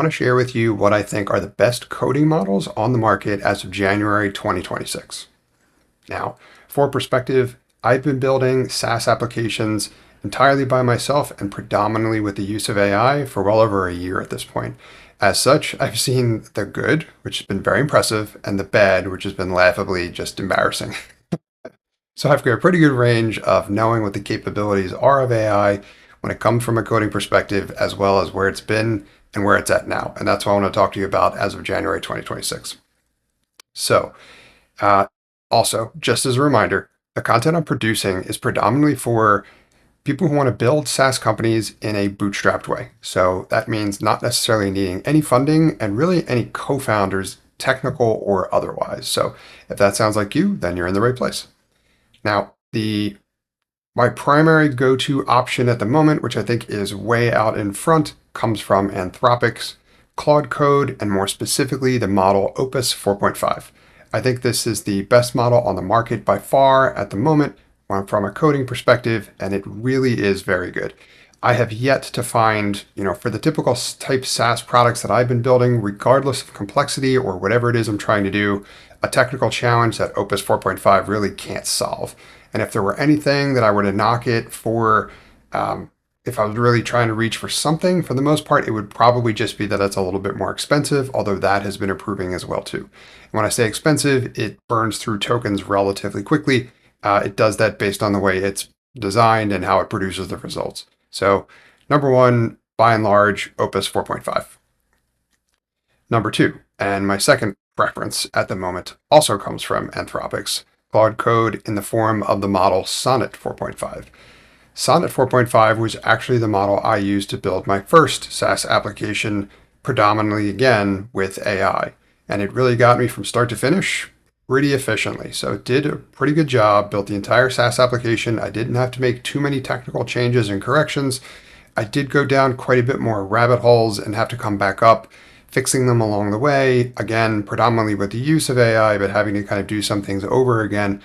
I want to share with you what I think are the best coding models on the market as of January 2026. Now, for perspective, I've been building SaaS applications entirely by myself and predominantly with the use of AI for well over a year at this point. As such, I've seen the good, which has been very impressive, and the bad, which has been laughably just embarrassing. So I've got a pretty good range of knowing what the capabilities are of AI when it comes from a coding perspective, as well as where it's been and where it's at now. And that's what I want to talk to you about as of January 2026. So, uh, also, just as a reminder, the content I'm producing is predominantly for people who want to build SaaS companies in a bootstrapped way. So that means not necessarily needing any funding and really any co-founders, technical or otherwise. So if that sounds like you, then you're in the right place. Now, my primary go-to option at the moment, which I think is way out in front, comes from Anthropic's Claude Code, and more specifically, the model Opus 4.5. I think this is the best model on the market by far at the moment from a coding perspective, and it really is very good. I have yet to find, for the typical type SaaS products that I've been building, regardless of complexity or whatever it is I'm trying to do, a technical challenge that Opus 4.5 really can't solve. And if there were anything that I were to knock it for, if I was really trying to reach for something, for the most part, it would probably just be that it's a little bit more expensive, although that has been improving as well too. And when I say expensive, it burns through tokens relatively quickly. It does that based on the way it's designed and how it produces the results. So number one, by and large, Opus 4.5. Number two, and my second preference at the moment, also comes from Anthropic's Claude Code in the form of the model Sonnet 4.5. Sonnet 4.5 was actually the model I used to build my first SaaS application, predominantly again with AI. And it really got me from start to finish pretty efficiently. So it did a pretty good job, built the entire SaaS application. I didn't have to make too many technical changes and corrections. I did go down quite a bit more rabbit holes and have to come back up, fixing them along the way, again, predominantly with the use of AI, but having to kind of do some things over again,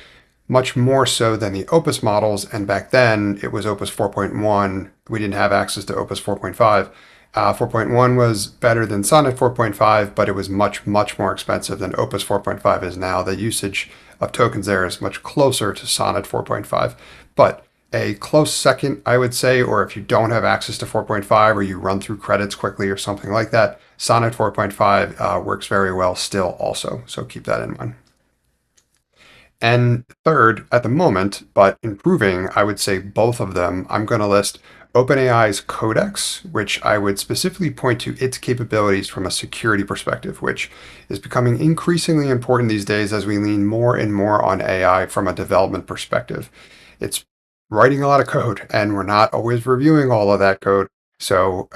much more so than the Opus models. And back then it was Opus 4.1. We didn't have access to Opus 4.5. 4.1 was better than Sonnet 4.5, but it was much, much more expensive than Opus 4.5 is now. The usage of tokens there is much closer to Sonnet 4.5, but a close second, I would say, or if you don't have access to 4.5 or you run through credits quickly or something like that, Sonnet 4.5 works very well still also, so keep that in mind. And third, at the moment, but improving, I would say both of them, I'm going to list OpenAI's Codex, which I would specifically point to its capabilities from a security perspective, which is becoming increasingly important these days as we lean more and more on AI from a development perspective. It's writing a lot of code, and we're not always reviewing all of that code. So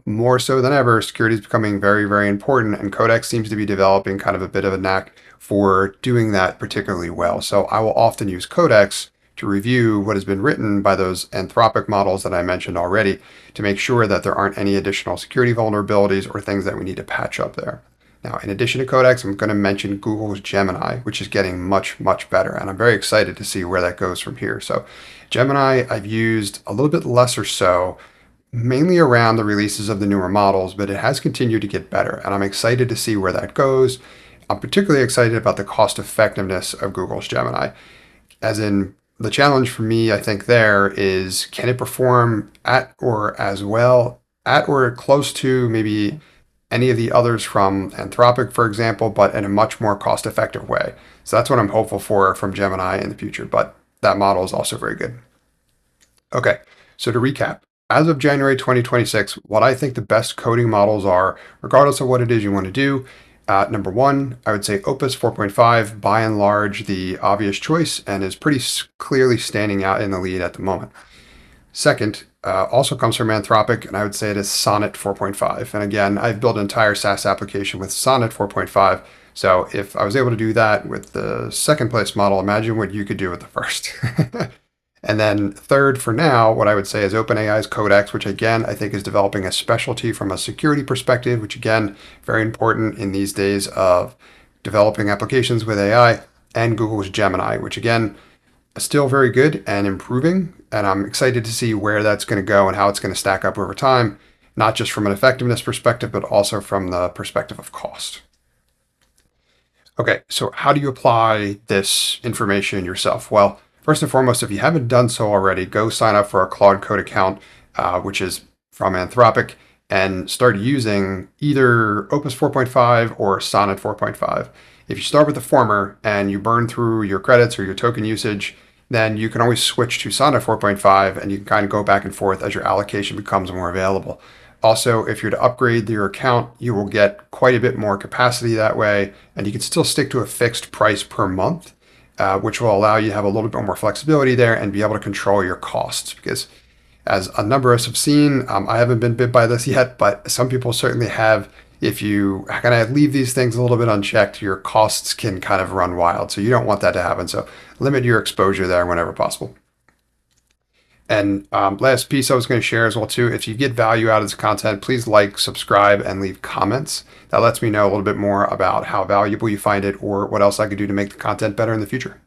more so than ever, security is becoming very, very important, and Codex seems to be developing kind of a bit of a knack for doing that particularly well. So I will often use Codex to review what has been written by those Anthropic models that I mentioned already to make sure that there aren't any additional security vulnerabilities or things that we need to patch up there. Now, in addition to Codex, I'm going to mention Google's Gemini, which is getting much, much better, and I'm very excited to see where that goes from here. So Gemini, I've used a little bit less or so, mainly around the releases of the newer models, but it has continued to get better, and I'm excited to see where that goes. I'm particularly excited about the cost effectiveness of Google's Gemini, as in the challenge for me, I think there is, can it perform at or as well, at or close to maybe any of the others from Anthropic, for example, but in a much more cost-effective way. So that's what I'm hopeful for from Gemini in the future, but that model is also very good. Okay, so to recap, as of January 2026, what I think the best coding models are, regardless of what it is you want to do, number one, I would say Opus 4.5, by and large, the obvious choice and is pretty clearly standing out in the lead at the moment. Second, also comes from Anthropic, and I would say it is Sonnet 4.5. And again, I've built an entire SaaS application with Sonnet 4.5. So if I was able to do that with the second place model, imagine what you could do with the first. And then third, for now, what I would say is OpenAI's Codex, which again, I think is developing a specialty from a security perspective, which again, very important in these days of developing applications with AI, and Google's Gemini, which again, is still very good and improving. And I'm excited to see where that's going to go and how it's going to stack up over time. not just from an effectiveness perspective, but also from the perspective of cost. Okay, so how do you apply this information yourself? Well, first and foremost, if you haven't done so already, go sign up for a Claude Code account, which is from Anthropic, and start using either Opus 4.5 or Sonnet 4.5. If you start with the former and you burn through your credits or your token usage, then you can always switch to Sonnet 4.5 and you can kind of go back and forth as your allocation becomes more available. Also, if you're to upgrade your account, you will get quite a bit more capacity that way, and you can still stick to a fixed price per month, which will allow you to have a little bit more flexibility there and be able to control your costs. Because as a number of us have seen, I haven't been bit by this yet, but some people certainly have. If you kind of leave these things a little bit unchecked, your costs can kind of run wild. So you don't want that to happen. So limit your exposure there whenever possible. And last piece I was going to share as well too, if you get value out of this content, please like, subscribe, and leave comments. That lets me know a little bit more about how valuable you find it or what else I could do to make the content better in the future.